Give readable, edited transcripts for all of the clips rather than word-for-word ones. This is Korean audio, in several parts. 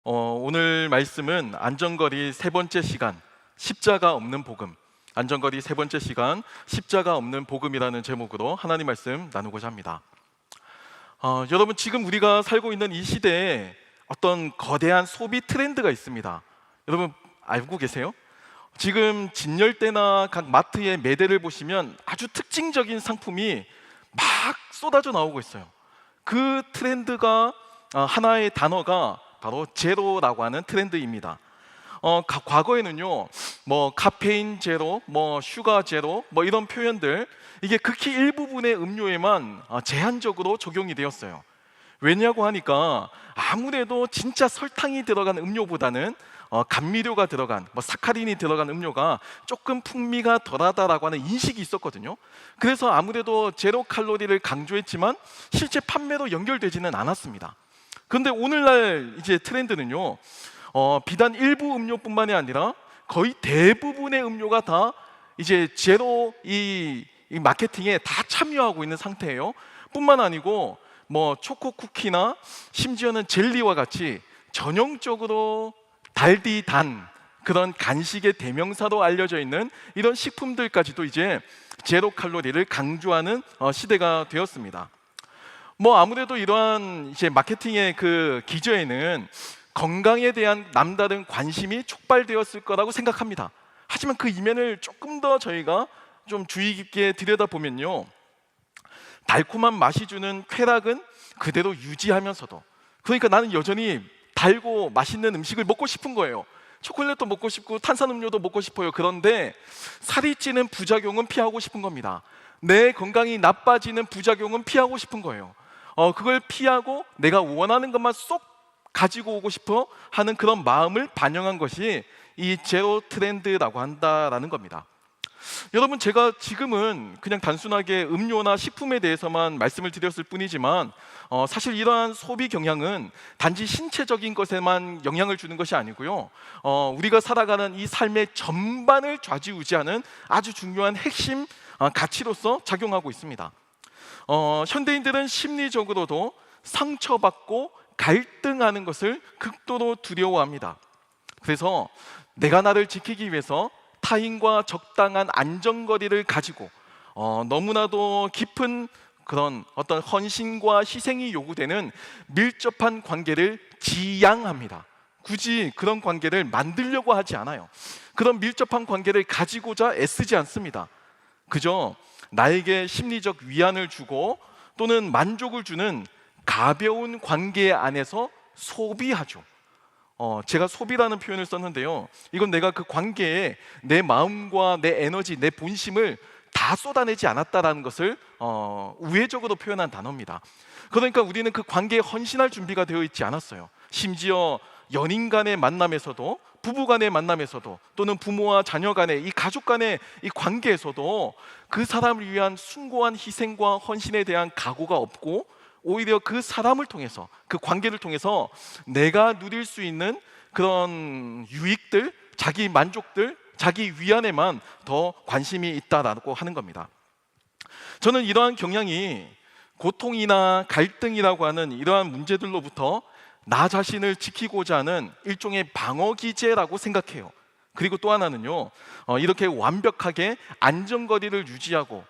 오늘 말씀은 안전거리 세 번째 시간, 십자가 없는 복음. 안전거리 세 번째 시간, 십자가 없는 복음이라는 제목으로 하나님 말씀 나누고자 합니다. 여러분, 지금 우리가 살고 있는 이 시대에 어떤 거대한 소비 트렌드가 있습니다. 여러분 알고 계세요? 지금 진열대나 각 마트의 매대를 보시면 아주 특징적인 상품이 막 쏟아져 나오고 있어요. 그 트렌드가 하나의 단어가 바로 제로라고 하는 트렌드입니다. 과거에는요, 카페인 제로, 슈가 제로, 이런 표현들, 이게 극히 일부분의 음료에만 제한적으로 적용이 되었어요. 왜냐고 하니까 아무래도 진짜 설탕이 들어간 음료보다는 감미료가 들어간, 사카린이 들어간 음료가 조금 풍미가 덜하다라고 하는 인식이 있었거든요. 그래서 아무래도 제로 칼로리를 강조했지만 실제 판매로 연결되지는 않았습니다. 그런데 오늘날 이제 트렌드는요, 비단 일부 음료뿐만이 아니라 거의 대부분의 음료가 다 이제 제로 이 마케팅에 다 참여하고 있는 상태예요. 뿐만 아니고 초코 쿠키나 심지어는 젤리와 같이 전형적으로 달디 단 그런 간식의 대명사로 알려져 있는 이런 식품들까지도 이제 제로 칼로리를 강조하는 시대가 되었습니다. 아무래도 이러한 이제 마케팅의 그 기저에는 건강에 대한 남다른 관심이 촉발되었을 거라고 생각합니다. 하지만 그 이면을 조금 더 저희가 좀 주의 깊게 들여다보면요, 달콤한 맛이 주는 쾌락은 그대로 유지하면서도, 그러니까 나는 여전히 달고 맛있는 음식을 먹고 싶은 거예요. 초콜릿도 먹고 싶고 탄산음료도 먹고 싶어요. 그런데 살이 찌는 부작용은 피하고 싶은 겁니다. 내 건강이 나빠지는 부작용은 피하고 싶은 거예요. 그걸 피하고 내가 원하는 것만 쏙 가지고 오고 싶어 하는 그런 마음을 반영한 것이 이 제로 트렌드라고 한다라는 겁니다. 여러분, 제가 지금은 그냥 단순하게 음료나 식품에 대해서만 말씀을 드렸을 뿐이지만 사실 이러한 소비 경향은 단지 신체적인 것에만 영향을 주는 것이 아니고요, 우리가 살아가는 이 삶의 전반을 좌지우지하는 아주 중요한 핵심 가치로서 작용하고 있습니다. 현대인들은 심리적으로도 상처받고 갈등하는 것을 극도로 두려워합니다. 그래서 내가 나를 지키기 위해서 타인과 적당한 안전거리를 가지고 너무나도 깊은 그런 어떤 헌신과 희생이 요구되는 밀접한 관계를 지향합니다. 굳이 그런 관계를 만들려고 하지 않아요. 그런 밀접한 관계를 가지고자 애쓰지 않습니다. 그저 나에게 심리적 위안을 주고 또는 만족을 주는 가벼운 관계 안에서 소비하죠. 제가 소비라는 표현을 썼는데요, 이건 내가 그 관계에 내 마음과 내 에너지, 내 본심을 다 쏟아내지 않았다라는 것을 우회적으로 표현한 단어입니다. 그러니까 우리는 그 관계에 헌신할 준비가 되어 있지 않았어요. 심지어 연인 간의 만남에서도, 부부 간의 만남에서도, 또는 부모와 자녀 간의 이 가족 간의 이 관계에서도 그 사람을 위한 숭고한 희생과 헌신에 대한 각오가 없고, 오히려 그 사람을 통해서, 그 관계를 통해서 내가 누릴 수 있는 그런 유익들, 자기 만족들, 자기 위안에만 더 관심이 있다라고 하는 겁니다. 저는 이러한 경향이 고통이나 갈등이라고 하는 이러한 문제들로부터 나 자신을 지키고자 하는 일종의 방어 기제라고 생각해요. 그리고 또 하나는요, 이렇게 완벽하게 안전거리를 유지하고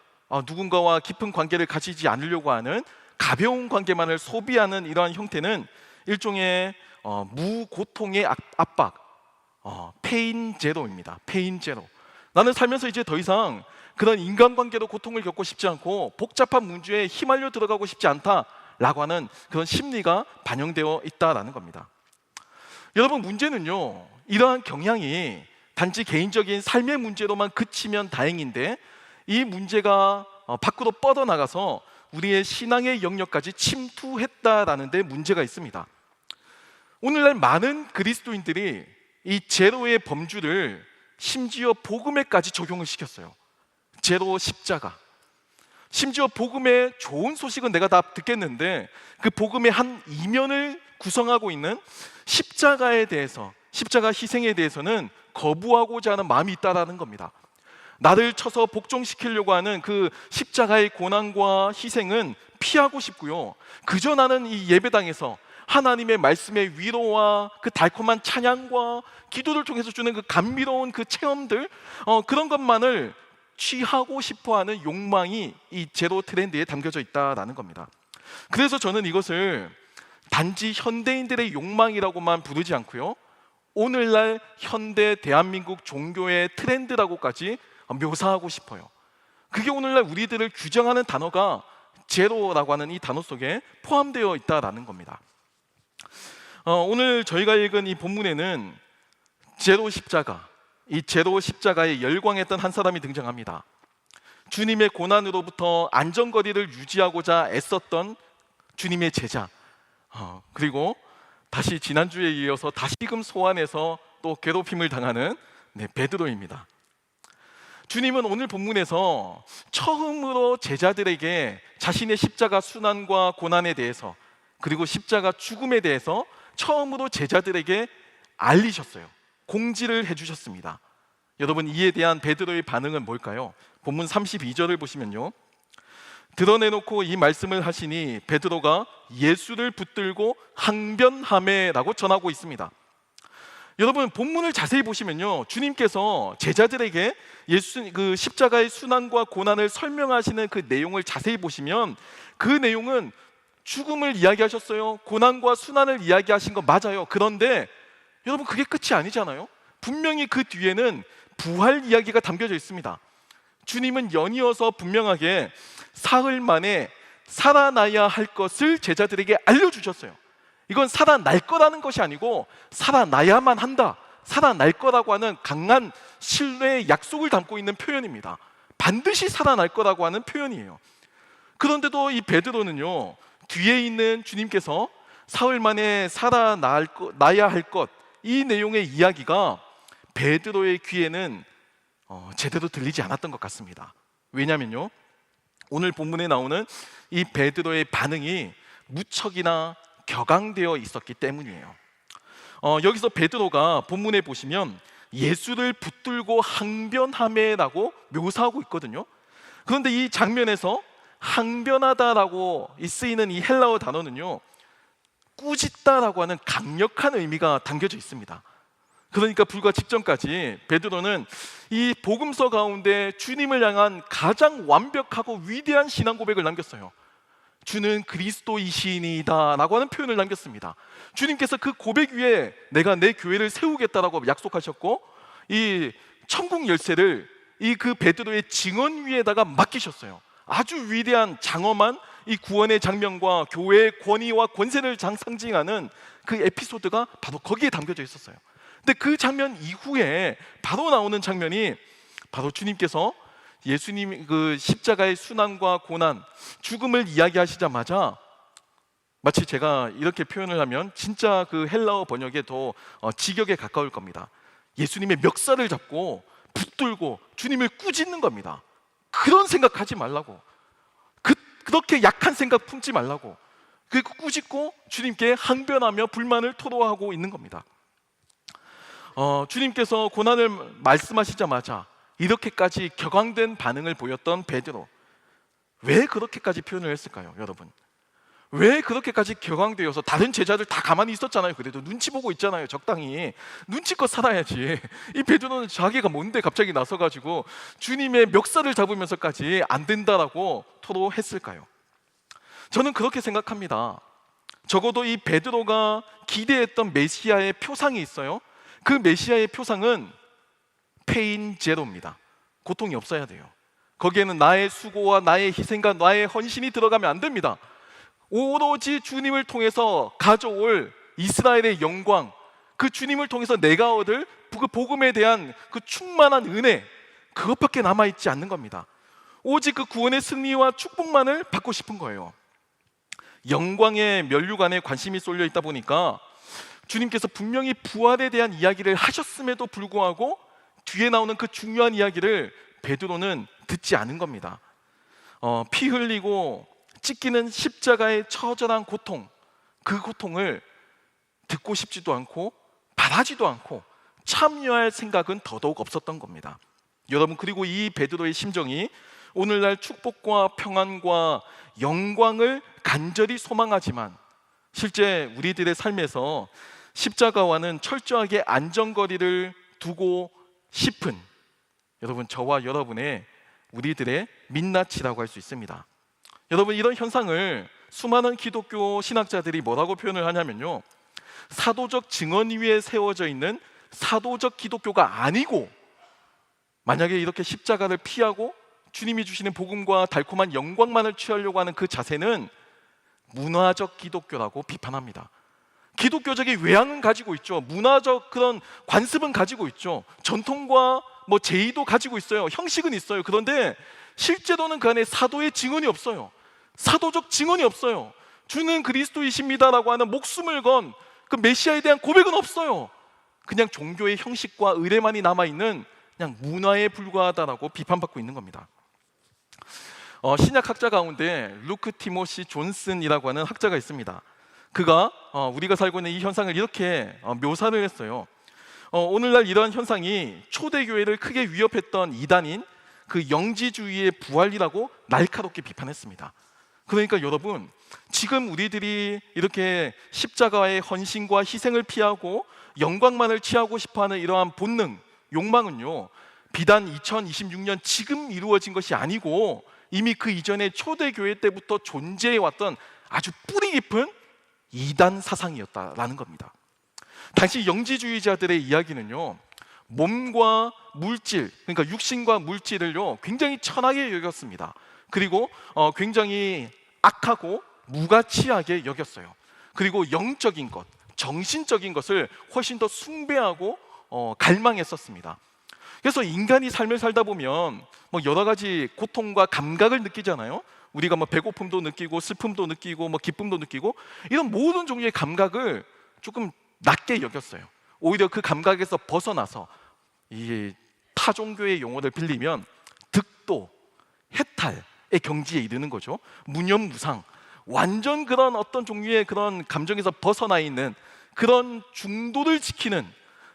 누군가와 깊은 관계를 가지지 않으려고 하는 가벼운 관계만을 소비하는 이러한 형태는 일종의 무고통의 압박, 페인 제로입니다. 페인 제로. 나는 살면서 이제 더 이상 그런 인간관계로 고통을 겪고 싶지 않고 복잡한 문제에 휘말려 들어가고 싶지 않다라고 하는 그런 심리가 반영되어 있다라는 겁니다. 여러분, 문제는요, 이러한 경향이 단지 개인적인 삶의 문제로만 그치면 다행인데 이 문제가 밖으로 뻗어나가서 우리의 신앙의 영역까지 침투했다라는 데 문제가 있습니다. 오늘날 많은 그리스도인들이 이 제로의 범주를 심지어 복음에까지 적용을 시켰어요. 제로 십자가. 심지어 복음의 좋은 소식은 내가 다 듣겠는데 그 복음의 한 이면을 구성하고 있는 십자가에 대해서, 십자가 희생에 대해서는 거부하고자 하는 마음이 있다라는 겁니다. 나를 쳐서 복종시키려고 하는 그 십자가의 고난과 희생은 피하고 싶고요, 그저 나는 이 예배당에서 하나님의 말씀의 위로와 그 달콤한 찬양과 기도를 통해서 주는 그 감미로운 그 체험들, 그런 것만을 취하고 싶어하는 욕망이 이 제로 트렌드에 담겨져 있다라는 겁니다. 그래서 저는 이것을 단지 현대인들의 욕망이라고만 부르지 않고요, 오늘날 현대 대한민국 종교의 트렌드라고까지 묘사하고 싶어요. 그게 오늘날 우리들을 규정하는 단어가 제로라고 하는 이 단어 속에 포함되어 있다라는 겁니다. 오늘 저희가 읽은 이 본문에는 제로 십자가, 이 제로 십자가에 열광했던 한 사람이 등장합니다. 주님의 고난으로부터 안전거리를 유지하고자 애썼던 주님의 제자, 그리고 다시 지난주에 이어서 다시금 소환해서 또 괴롭힘을 당하는 베드로입니다. 주님은 오늘 본문에서 처음으로 제자들에게 자신의 십자가 순환과 고난에 대해서, 그리고 십자가 죽음에 대해서 처음으로 제자들에게 알리셨어요. 공지를 해주셨습니다. 여러분, 이에 대한 베드로의 반응은 뭘까요? 본문 32절을 보시면요, 드러내놓고 이 말씀을 하시니 베드로가 예수를 붙들고 항변하매라고 전하고 있습니다. 여러분, 본문을 자세히 보시면요, 주님께서 제자들에게 그 십자가의 순환과 고난을 설명하시는 그 내용을 자세히 보시면 그 내용은 죽음을 이야기하셨어요. 고난과 순환을 이야기하신 거 맞아요. 그런데 여러분, 그게 끝이 아니잖아요. 분명히 그 뒤에는 부활 이야기가 담겨져 있습니다. 주님은 연이어서 분명하게 사흘 만에 살아나야 할 것을 제자들에게 알려주셨어요. 이건 살아날 거라는 것이 아니고 살아나야만 한다, 살아날 거라고 하는 강한 신뢰의 약속을 담고 있는 표현입니다. 반드시 살아날 거라고 하는 표현이에요. 그런데도 이 베드로는요, 뒤에 있는 주님께서 사흘 만에 살아나야 할 것, 이 내용의 이야기가 베드로의 귀에는 제대로 들리지 않았던 것 같습니다. 왜냐면요, 오늘 본문에 나오는 이 베드로의 반응이 무척이나 격앙되어 있었기 때문이에요. 여기서 베드로가 본문에 보시면 예수를 붙들고 항변하매라고 묘사하고 있거든요. 그런데 이 장면에서 항변하다라고 쓰이는 이 헬라어 단어는요, 꾸짖다라고 하는 강력한 의미가 담겨져 있습니다. 그러니까 불과 직전까지 베드로는 이 복음서 가운데 주님을 향한 가장 완벽하고 위대한 신앙 고백을 남겼어요. 주는 그리스도이시니이다 라고 하는 표현을 남겼습니다. 주님께서 그 고백 위에 내가 내 교회를 세우겠다라고 약속하셨고, 이 천국 열쇠를 이 그 베드로의 증언 위에다가 맡기셨어요. 아주 위대한 장엄한 이 구원의 장면과 교회의 권위와 권세를 상징하는 그 에피소드가 바로 거기에 담겨져 있었어요. 근데 그 장면 이후에 바로 나오는 장면이 바로 주님께서 예수님 그 십자가의 순환과 고난, 죽음을 이야기하시자마자, 마치 제가 이렇게 표현을 하면 진짜 그 헬라어 번역에 더 직역에 가까울 겁니다. 예수님의 멱살을 잡고 붙들고 주님을 꾸짖는 겁니다. 그런 생각하지 말라고, 그렇게 약한 생각 품지 말라고, 그리고 꾸짖고 주님께 항변하며 불만을 토로하고 있는 겁니다. 주님께서 고난을 말씀하시자마자 이렇게까지 격앙된 반응을 보였던 베드로, 왜 그렇게까지 표현을 했을까요? 여러분, 왜 그렇게까지 격앙되어서, 다른 제자들 다 가만히 있었잖아요. 그래도 눈치 보고 있잖아요. 적당히 눈치껏 살아야지. 이 베드로는 자기가 뭔데 갑자기 나서가지고 주님의 멱살을 잡으면서까지 안 된다라고 토로했을까요? 저는 그렇게 생각합니다. 적어도 이 베드로가 기대했던 메시아의 표상이 있어요. 그 메시아의 표상은 페인 제로입니다. 고통이 없어야 돼요. 거기에는 나의 수고와 나의 희생과 나의 헌신이 들어가면 안 됩니다. 오로지 주님을 통해서 가져올 이스라엘의 영광, 그 주님을 통해서 내가 얻을 그 복음에 대한 그 충만한 은혜, 그것밖에 남아있지 않는 겁니다. 오직 그 구원의 승리와 축복만을 받고 싶은 거예요. 영광의 면류관에 관심이 쏠려 있다 보니까 주님께서 분명히 부활에 대한 이야기를 하셨음에도 불구하고 뒤에 나오는 그 중요한 이야기를 베드로는 듣지 않은 겁니다. 피 흘리고 찢기는 십자가의 처절한 고통, 그 고통을 듣고 싶지도 않고 바라지도 않고 참여할 생각은 더더욱 없었던 겁니다. 여러분, 그리고 이 베드로의 심정이 오늘날 축복과 평안과 영광을 간절히 소망하지만 실제 우리들의 삶에서 십자가와는 철저하게 안전거리를 두고 싶은 여러분, 저와 여러분의 우리들의 민낯이라고 할 수 있습니다. 여러분, 이런 현상을 수많은 기독교 신학자들이 뭐라고 표현을 하냐면요, 사도적 증언 위에 세워져 있는 사도적 기독교가 아니고, 만약에 이렇게 십자가를 피하고 주님이 주시는 복음과 달콤한 영광만을 취하려고 하는 그 자세는 문화적 기독교라고 비판합니다. 기독교적인 외향은 가지고 있죠. 문화적 그런 관습은 가지고 있죠. 전통과 제의도 가지고 있어요. 형식은 있어요. 그런데 실제로는 그 안에 사도의 증언이 없어요. 사도적 증언이 없어요. 주는 그리스도이십니다라고 하는 목숨을 건 그 메시아에 대한 고백은 없어요. 그냥 종교의 형식과 의례만이 남아있는 그냥 문화에 불과하다라고 비판받고 있는 겁니다. 신약 학자 가운데 루크 티모시 존슨이라고 하는 학자가 있습니다. 그가 우리가 살고 있는 이 현상을 이렇게 묘사를 했어요. 오늘날 이러한 현상이 초대교회를 크게 위협했던 이단인 그 영지주의의 부활이라고 날카롭게 비판했습니다. 그러니까 여러분, 지금 우리들이 이렇게 십자가의 헌신과 희생을 피하고 영광만을 취하고 싶어하는 이러한 본능, 욕망은요, 비단 2026년 지금 이루어진 것이 아니고 이미 그 이전에 초대교회 때부터 존재해왔던 아주 뿌리 깊은 이단 사상이었다라는 겁니다. 당시 영지주의자들의 이야기는요, 몸과 물질, 그러니까 육신과 물질을요 굉장히 천하게 여겼습니다. 그리고 굉장히 악하고 무가치하게 여겼어요. 그리고 영적인 것, 정신적인 것을 훨씬 더 숭배하고 갈망했었습니다. 그래서 인간이 삶을 살다 보면 여러 가지 고통과 감각을 느끼잖아요. 우리가 배고픔도 느끼고 슬픔도 느끼고 기쁨도 느끼고, 이런 모든 종류의 감각을 조금 낮게 여겼어요. 오히려 그 감각에서 벗어나서 이 타종교의 용어를 빌리면 득도, 해탈의 경지에 이르는 거죠. 무념무상, 완전 그런 어떤 종류의 그런 감정에서 벗어나 있는 그런 중도를 지키는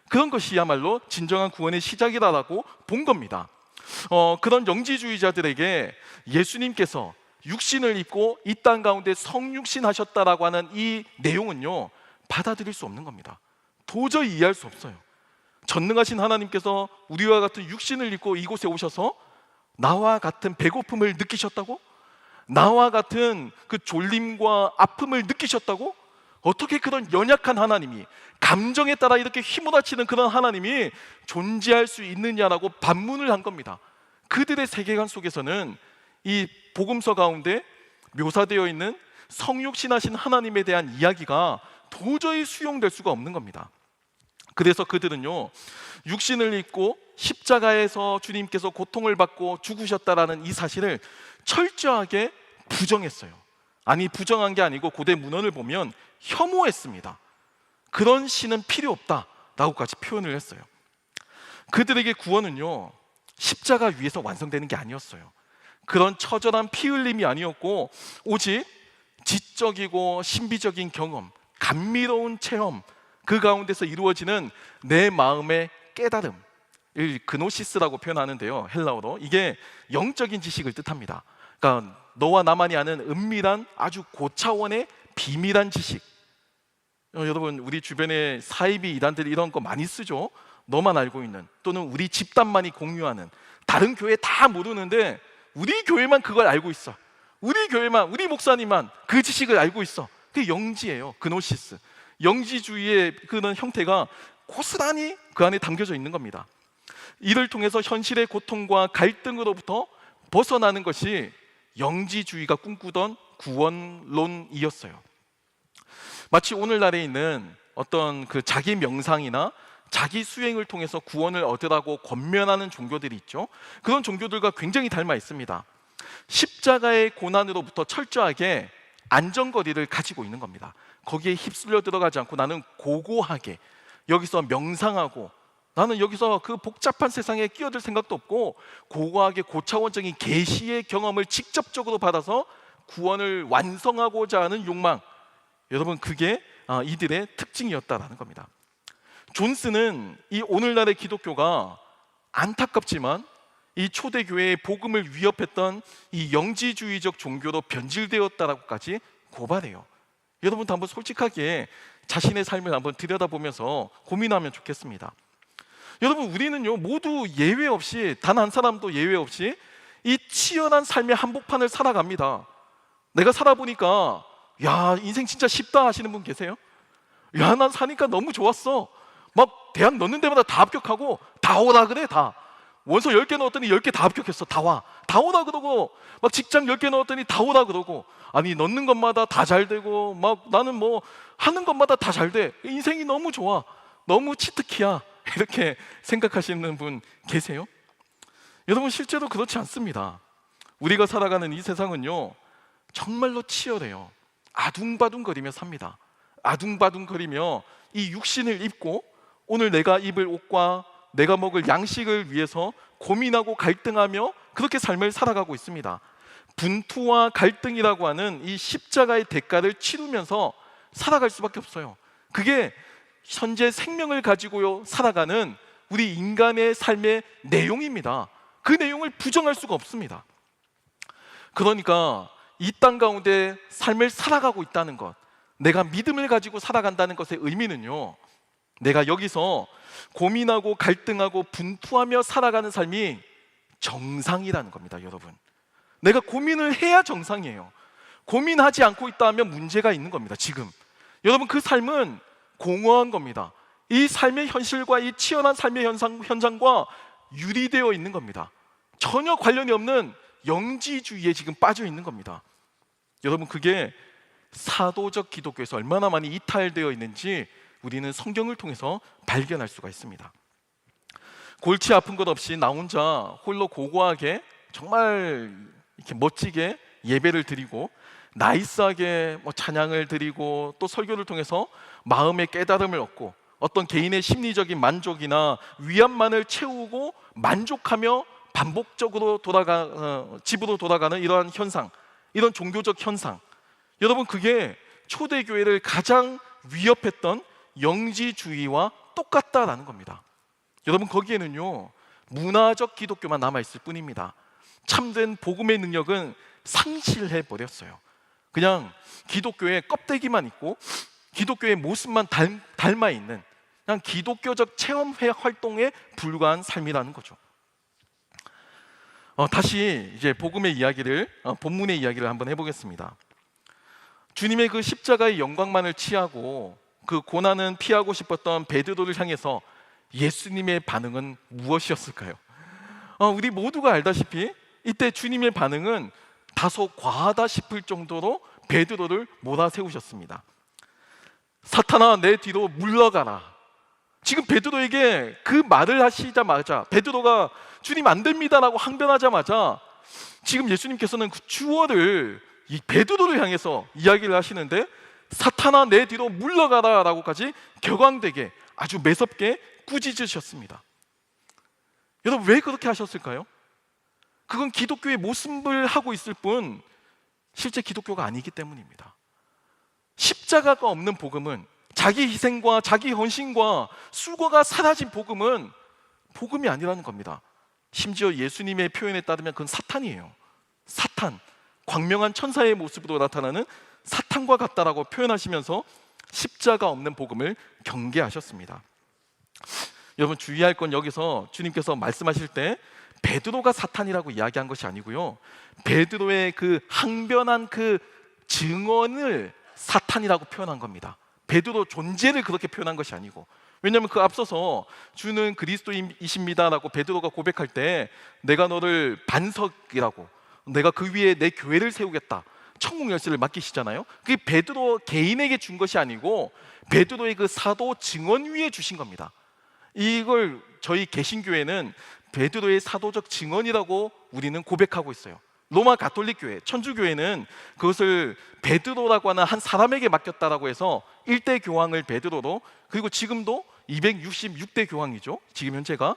그런 것이야말로 진정한 구원의 시작이다라고 본 겁니다. 그런 영지주의자들에게 예수님께서 육신을 입고 이 땅 가운데 성육신 하셨다라고 하는 이 내용은요, 받아들일 수 없는 겁니다. 도저히 이해할 수 없어요. 전능하신 하나님께서 우리와 같은 육신을 입고 이곳에 오셔서 나와 같은 배고픔을 느끼셨다고? 나와 같은 그 졸림과 아픔을 느끼셨다고? 어떻게 그런 연약한 하나님이, 감정에 따라 이렇게 휘몰아치는 그런 하나님이 존재할 수 있느냐라고 반문을 한 겁니다. 그들의 세계관 속에서는 이 복음서 가운데 묘사되어 있는 성육신하신 하나님에 대한 이야기가 도저히 수용될 수가 없는 겁니다. 그래서 그들은요, 육신을 입고 십자가에서 주님께서 고통을 받고 죽으셨다라는 이 사실을 철저하게 부정했어요. 아니, 부정한 게 아니고 고대 문헌을 보면 혐오했습니다. 그런 신은 필요 없다라고까지 표현을 했어요. 그들에게 구원은요, 십자가 위에서 완성되는 게 아니었어요. 그런 처절한 피 흘림이 아니었고, 오직 지적이고 신비적인 경험, 감미로운 체험, 그 가운데서 이루어지는 내 마음의 깨달음, 이 그노시스라고 표현하는데요, 헬라어로. 이게 영적인 지식을 뜻합니다. 그러니까 너와 나만이 아는 은밀한 아주 고차원의 비밀한 지식. 여러분, 우리 주변에 사이비 이단들이 이런 거 많이 쓰죠. 너만 알고 있는, 또는 우리 집단만이 공유하는, 다른 교회 다 모르는데 우리 교회만 그걸 알고 있어. 우리 교회만, 우리 목사님만 그 지식을 알고 있어. 그게 영지예요. 그노시스. 영지주의의 그런 형태가 고스란히 그 안에 담겨져 있는 겁니다. 이를 통해서 현실의 고통과 갈등으로부터 벗어나는 것이 영지주의가 꿈꾸던 구원론이었어요. 마치 오늘날에 있는 어떤 그 자기 명상이나 자기 수행을 통해서 구원을 얻으라고 권면하는 종교들이 있죠. 그런 종교들과 굉장히 닮아 있습니다. 십자가의 고난으로부터 철저하게 안전거리를 가지고 있는 겁니다. 거기에 휩쓸려 들어가지 않고 나는 고고하게 여기서 명상하고, 나는 여기서 그 복잡한 세상에 끼어들 생각도 없고, 고고하게 고차원적인 계시의 경험을 직접적으로 받아서 구원을 완성하고자 하는 욕망, 여러분, 그게 이들의 특징이었다라는 겁니다. 존스는 이 오늘날의 기독교가 안타깝지만 이 초대교회의 복음을 위협했던 이 영지주의적 종교로 변질되었다라고까지 고발해요. 여러분도 한번 솔직하게 자신의 삶을 한번 들여다보면서 고민하면 좋겠습니다. 여러분, 우리는요 모두 예외 없이, 단 한 사람도 예외 없이 이 치열한 삶의 한복판을 살아갑니다. 내가 살아보니까 야, 인생 진짜 쉽다 하시는 분 계세요? 야, 난 사니까 너무 좋았어. 막 대학 넣는 데마다 다 합격하고 다 오라 그래. 다 원서 10개 넣었더니 10개 다 합격했어. 다 오라 그러고, 막 직장 10개 넣었더니 다 오라 그러고, 아니 넣는 것마다 다 잘 되고, 막 나는 뭐 하는 것마다 다 잘 돼. 인생이 너무 좋아. 너무 치트키야. 이렇게 생각하시는 분 계세요? 여러분, 실제로 그렇지 않습니다. 우리가 살아가는 이 세상은요 정말로 치열해요. 아둥바둥거리며 삽니다. 아둥바둥거리며 이 육신을 입고 오늘 내가 입을 옷과 내가 먹을 양식을 위해서 고민하고 갈등하며 그렇게 삶을 살아가고 있습니다. 분투와 갈등이라고 하는 이 십자가의 대가를 치르면서 살아갈 수밖에 없어요. 그게 현재 생명을 가지고 살아가는 우리 인간의 삶의 내용입니다. 그 내용을 부정할 수가 없습니다. 그러니까 이 땅 가운데 삶을 살아가고 있다는 것, 내가 믿음을 가지고 살아간다는 것의 의미는요, 내가 여기서 고민하고 갈등하고 분투하며 살아가는 삶이 정상이라는 겁니다. 여러분, 내가 고민을 해야 정상이에요. 고민하지 않고 있다 하면 문제가 있는 겁니다. 지금 여러분, 그 삶은 공허한 겁니다. 이 삶의 현실과 이 치열한 삶의 현장과 유리되어 있는 겁니다. 전혀 관련이 없는 영지주의에 지금 빠져 있는 겁니다. 여러분, 그게 사도적 기독교에서 얼마나 많이 이탈되어 있는지 우리는 성경을 통해서 발견할 수가 있습니다. 골치 아픈 것 없이 나 혼자 홀로 고고하게 정말 이렇게 멋지게 예배를 드리고 나이스하게 찬양을 드리고 또 설교를 통해서 마음의 깨달음을 얻고 어떤 개인의 심리적인 만족이나 위안만을 채우고 만족하며 반복적으로 집으로 돌아가는 이러한 현상, 이런 종교적 현상, 여러분, 그게 초대교회를 가장 위협했던 영지주의와 똑같다라는 겁니다. 여러분, 거기에는요 문화적 기독교만 남아있을 뿐입니다. 참된 복음의 능력은 상실해 버렸어요. 그냥 기독교의 껍데기만 있고 기독교의 모습만 닮아 있는 그냥 기독교적 체험회 활동에 불과한 삶이라는 거죠. 다시 이제 복음의 이야기를, 본문의 이야기를 한번 해보겠습니다. 주님의 그 십자가의 영광만을 취하고 그 고난은 피하고 싶었던 베드로를 향해서 예수님의 반응은 무엇이었을까요? 우리 모두가 알다시피 이때 주님의 반응은 다소 과하다 싶을 정도로 베드로를 몰아세우셨습니다. 사탄아, 내 뒤로 물러가라. 지금 베드로에게 그 말을 하시자마자, 베드로가 주님 안 됩니다라고 항변하자마자 지금 예수님께서는 그 주어를 이 베드로를 향해서 이야기를 하시는데, 사탄아 내 뒤로 물러가라 라고까지 격앙되게 아주 매섭게 꾸짖으셨습니다. 여러분, 왜 그렇게 하셨을까요? 그건 기독교의 모습을 하고 있을 뿐 실제 기독교가 아니기 때문입니다. 십자가가 없는 복음은, 자기 희생과 자기 헌신과 수고가 사라진 복음은 복음이 아니라는 겁니다. 심지어 예수님의 표현에 따르면 그건 사탄이에요. 사탄, 광명한 천사의 모습으로 나타나는 사탄과 같다라고 표현하시면서 십자가 없는 복음을 경계하셨습니다. 여러분, 주의할 건 여기서 주님께서 말씀하실 때 베드로가 사탄이라고 이야기한 것이 아니고요, 베드로의 그 항변한 그 증언을 사탄이라고 표현한 겁니다. 베드로 존재를 그렇게 표현한 것이 아니고, 왜냐하면 그 앞서서 주는 그리스도이십니다라고 베드로가 고백할 때 내가 너를 반석이라고, 내가 그 위에 내 교회를 세우겠다, 천국 열쇠를 맡기시잖아요. 그게 베드로 개인에게 준 것이 아니고 베드로의 그 사도 증언 위에 주신 겁니다. 이걸 저희 개신교회는 베드로의 사도적 증언이라고 우리는 고백하고 있어요. 로마 가톨릭 교회, 천주교회는 그것을 베드로라고 하는 한 사람에게 맡겼다라고 해서 1대 교황을 베드로로, 그리고 지금도 266대 교황이죠. 지금 현재가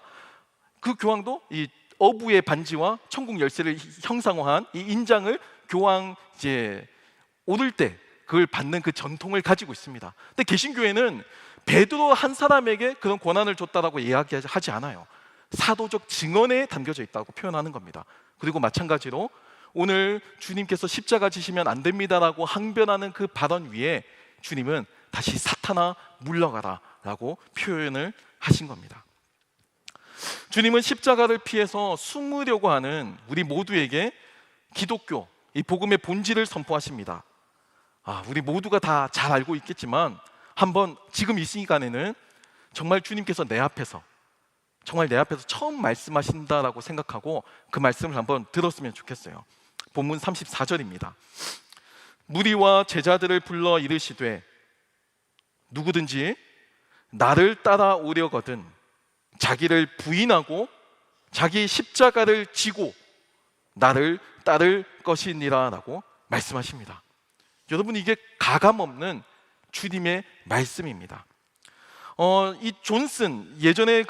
그 교황도 이 어부의 반지와 천국 열쇠를 형상화한 이 인장을 교황 이제 오를 때 그걸 받는 그 전통을 가지고 있습니다. 근데 개신교회는 베드로 한 사람에게 그런 권한을 줬다라고 이야기하지 않아요. 사도적 증언에 담겨져 있다고 표현하는 겁니다. 그리고 마찬가지로 오늘 주님께서 십자가 지시면 안 됩니다라고 항변하는 그 발언 위에 주님은 다시 사탄아 물러가라 라고 표현을 하신 겁니다. 주님은 십자가를 피해서 숨으려고 하는 우리 모두에게 기독교, 이 복음의 본질을 선포하십니다. 우리 모두가 다 잘 알고 있겠지만 한번 지금 이 시간에는 정말 주님께서 내 앞에서 처음 말씀하신다라고 생각하고 그 말씀을 한번 들었으면 좋겠어요. 본문 34절입니다. 무리와 제자들을 불러 이르시되 누구든지 나를 따라오려거든 자기를 부인하고 자기 십자가를 지고 나를 따를 것이니라 라고 말씀하십니다. 여러분, 이게 가감없는 주님의 말씀입니다. 이 존슨, 예전에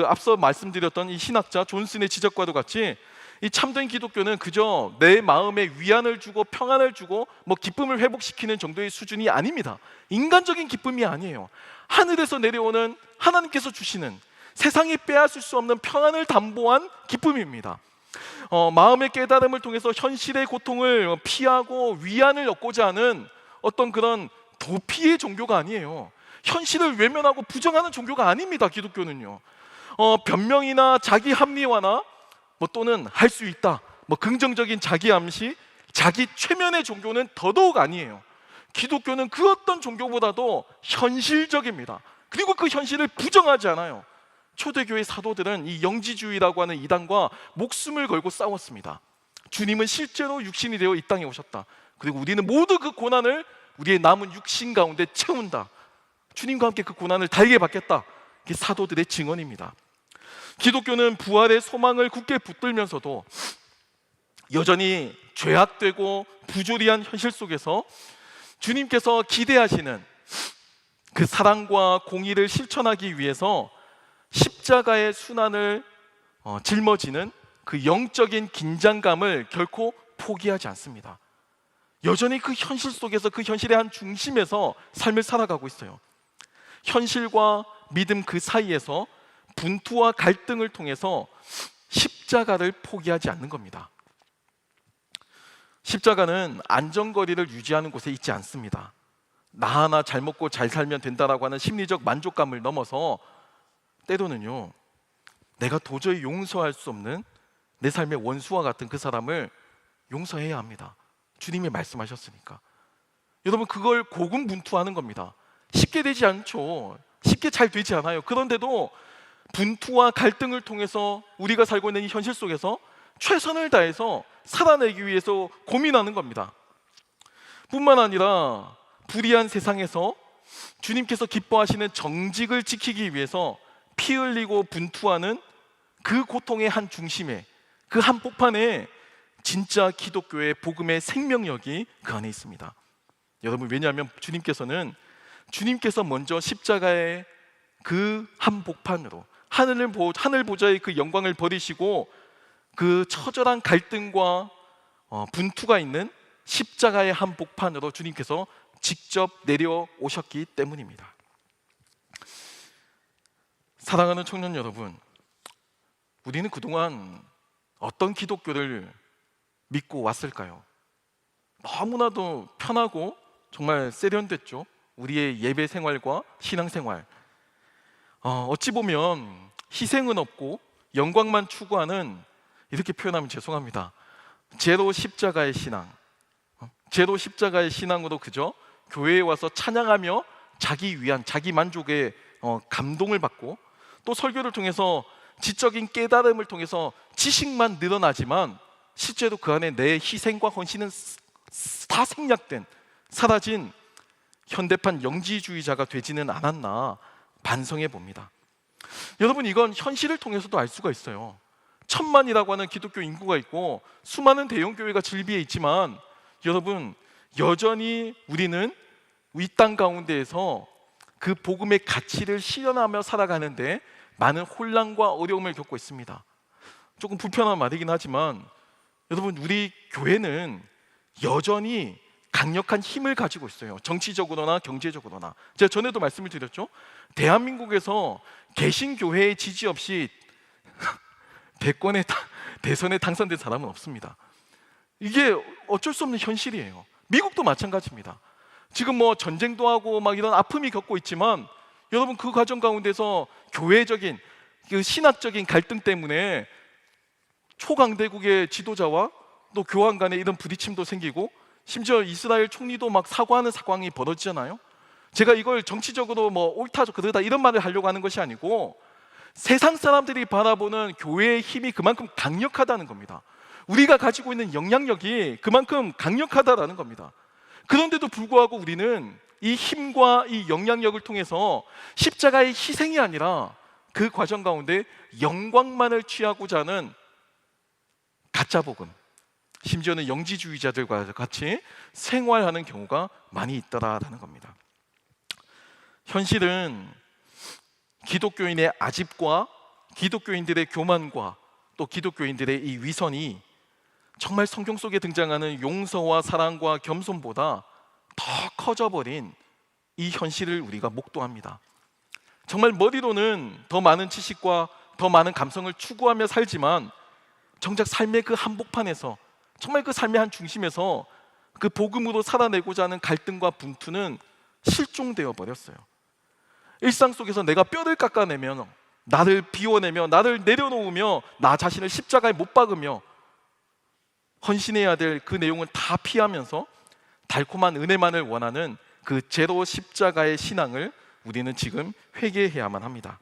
앞서 말씀드렸던 이 신학자 존슨의 지적과도 같이 이 참된 기독교는 그저 내 마음에 위안을 주고 평안을 주고 기쁨을 회복시키는 정도의 수준이 아닙니다. 인간적인 기쁨이 아니에요. 하늘에서 내려오는 하나님께서 주시는 세상이 빼앗을 수 없는 평안을 담보한 기쁨입니다. 마음의 깨달음을 통해서 현실의 고통을 피하고 위안을 얻고자 하는 어떤 그런 도피의 종교가 아니에요. 현실을 외면하고 부정하는 종교가 아닙니다. 기독교는요. 변명이나 자기 합리화나 또는 할 수 있다, 긍정적인 자기 암시, 자기 최면의 종교는 더더욱 아니에요. 기독교는 그 어떤 종교보다도 현실적입니다. 그리고 그 현실을 부정하지 않아요. 초대교회 사도들은 이 영지주의라고 하는 이단과 목숨을 걸고 싸웠습니다. 주님은 실제로 육신이 되어 이 땅에 오셨다. 그리고 우리는 모두 그 고난을 우리의 남은 육신 가운데 채운다. 주님과 함께 그 고난을 달게 받겠다. 이게 사도들의 증언입니다. 기독교는 부활의 소망을 굳게 붙들면서도 여전히 죄악되고 부조리한 현실 속에서 주님께서 기대하시는 그 사랑과 공의를 실천하기 위해서 십자가의 순환을 짊어지는 그 영적인 긴장감을 결코 포기하지 않습니다. 여전히 그 현실 속에서, 그 현실의 한 중심에서 삶을 살아가고 있어요. 현실과 믿음 그 사이에서 분투와 갈등을 통해서 십자가를 포기하지 않는 겁니다. 십자가는 안전거리를 유지하는 곳에 있지 않습니다. 나 하나 잘 먹고 잘 살면 된다라고 하는 심리적 만족감을 넘어서 때로는요, 내가 도저히 용서할 수 없는 내 삶의 원수와 같은 그 사람을 용서해야 합니다. 주님이 말씀하셨으니까. 여러분, 그걸 고군분투하는 겁니다. 쉽게 되지 않죠. 쉽게 잘 되지 않아요. 그런데도 분투와 갈등을 통해서 우리가 살고 있는 이 현실 속에서 최선을 다해서 살아내기 위해서 고민하는 겁니다. 뿐만 아니라 불의한 세상에서 주님께서 기뻐하시는 정직을 지키기 위해서 피 흘리고 분투하는 그 고통의 한 중심에, 그 한복판에 진짜 기독교의 복음의 생명력이 그 안에 있습니다. 여러분, 왜냐하면 주님께서 먼저 십자가의 그 한복판으로 하늘 보좌의 그 영광을 버리시고 그 처절한 갈등과 분투가 있는 십자가의 한복판으로 주님께서 직접 내려오셨기 때문입니다. 사랑하는 청년 여러분, 우리는 그동안 어떤 기독교를 믿고 왔을까요? 너무나도 편하고 정말 세련됐죠. 우리의 예배 생활과 신앙 생활. 어찌 보면 희생은 없고 영광만 추구하는, 이렇게 표현하면 죄송합니다, 제로 십자가의 신앙. 제로 십자가의 신앙으로 그저 교회에 와서 찬양하며 자기 위안, 자기 만족에 감동을 받고, 또 설교를 통해서 지적인 깨달음을 통해서 지식만 늘어나지만 실제로 그 안에 내 희생과 헌신은 다 생략된, 사라진 현대판 영지주의자가 되지는 않았나 반성해 봅니다. 여러분, 이건 현실을 통해서도 알 수가 있어요. 1000만이라고 하는 기독교 인구가 있고 수많은 대형 교회가 즐비해 있지만, 여러분, 여전히 우리는 이 땅 가운데에서 그 복음의 가치를 실현하며 살아가는데 많은 혼란과 어려움을 겪고 있습니다. 조금 불편한 말이긴 하지만 여러분, 우리 교회는 여전히 강력한 힘을 가지고 있어요. 정치적으로나 경제적으로나. 제가 전에도 말씀을 드렸죠. 대한민국에서 개신교회의 지지 없이 대선에 당선된 사람은 없습니다. 이게 어쩔 수 없는 현실이에요. 미국도 마찬가지입니다. 지금 뭐 전쟁도 하고 막 이런 아픔이 겪고 있지만 여러분 그 과정 가운데서 교회적인 그 신학적인 갈등 때문에 초강대국의 지도자와 또 교황 간에 이런 부딪힘도 생기고 심지어 이스라엘 총리도 막 사과하는 상황이 벌어지잖아요. 제가 이걸 정치적으로 뭐 옳다 그르다 이런 말을 하려고 하는 것이 아니고 세상 사람들이 바라보는 교회의 힘이 그만큼 강력하다는 겁니다. 우리가 가지고 있는 영향력이 그만큼 강력하다라는 겁니다. 그런데도 불구하고 우리는 이 힘과 이 영향력을 통해서 십자가의 희생이 아니라 그 과정 가운데 영광만을 취하고자 하는 가짜 복음, 심지어는 영지주의자들과 같이 생활하는 경우가 많이 있다라는 겁니다. 현실은 기독교인의 아집과 기독교인들의 교만과 또 기독교인들의 이 위선이 정말 성경 속에 등장하는 용서와 사랑과 겸손보다 더 커져버린 이 현실을 우리가 목도합니다. 정말 머리로는 더 많은 지식과 더 많은 감성을 추구하며 살지만 정작 삶의 그 한복판에서 정말 그 삶의 한 중심에서 그 복음으로 살아내고자 하는 갈등과 분투는 실종되어 버렸어요. 일상 속에서 내가 뼈를 깎아내며 나를 비워내며 나를 내려놓으며 나 자신을 십자가에 못 박으며 헌신해야 될 그 내용을 다 피하면서 달콤한 은혜만을 원하는 그 제로 십자가의 신앙을 우리는 지금 회개해야만 합니다.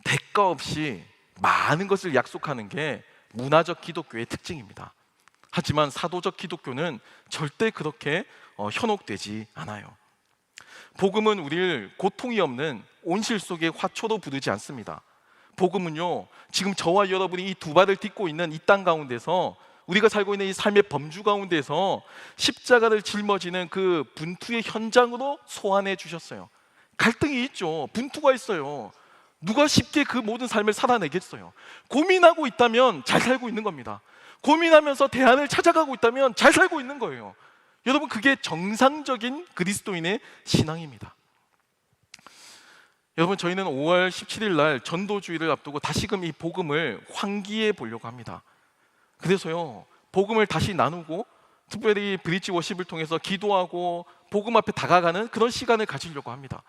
대가 없이 많은 것을 약속하는 게 문화적 기독교의 특징입니다. 하지만 사도적 기독교는 절대 그렇게 현혹되지 않아요. 복음은 우리를 고통이 없는 온실 속의 화초로 부르지 않습니다. 복음은요, 지금 저와 여러분이 이 두 발을 딛고 있는 이 땅 가운데서 우리가 살고 있는 이 삶의 범주 가운데서 십자가를 짊어지는 그 분투의 현장으로 소환해 주셨어요. 갈등이 있죠. 분투가 있어요. 누가 쉽게 그 모든 삶을 살아내겠어요? 고민하고 있다면 잘 살고 있는 겁니다. 고민하면서 대안을 찾아가고 있다면 잘 살고 있는 거예요. 여러분, 그게 정상적인 그리스도인의 신앙입니다. 여러분, 저희는 5월 17일 날 전도주의를 앞두고 다시금 이 복음을 환기해 보려고 합니다. 그래서요, 복음을 다시 나누고 특별히 브릿지 워십을 통해서 기도하고 복음 앞에 다가가는 그런 시간을 가지려고 합니다.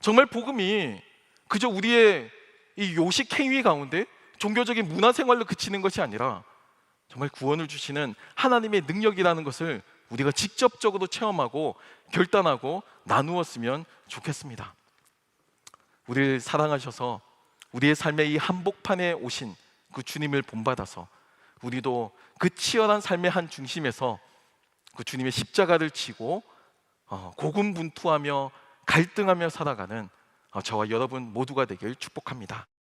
정말 복음이 그저 우리의 이 요식 행위 가운데 종교적인 문화생활로 그치는 것이 아니라 정말 구원을 주시는 하나님의 능력이라는 것을 우리가 직접적으로 체험하고 결단하고 나누었으면 좋겠습니다. 우리를 사랑하셔서 우리의 삶의 이 한복판에 오신 그 주님을 본받아서 우리도 그 치열한 삶의 한 중심에서 그 주님의 십자가를 지고 고군분투하며 갈등하며 살아가는 저와 여러분 모두가 되길 축복합니다.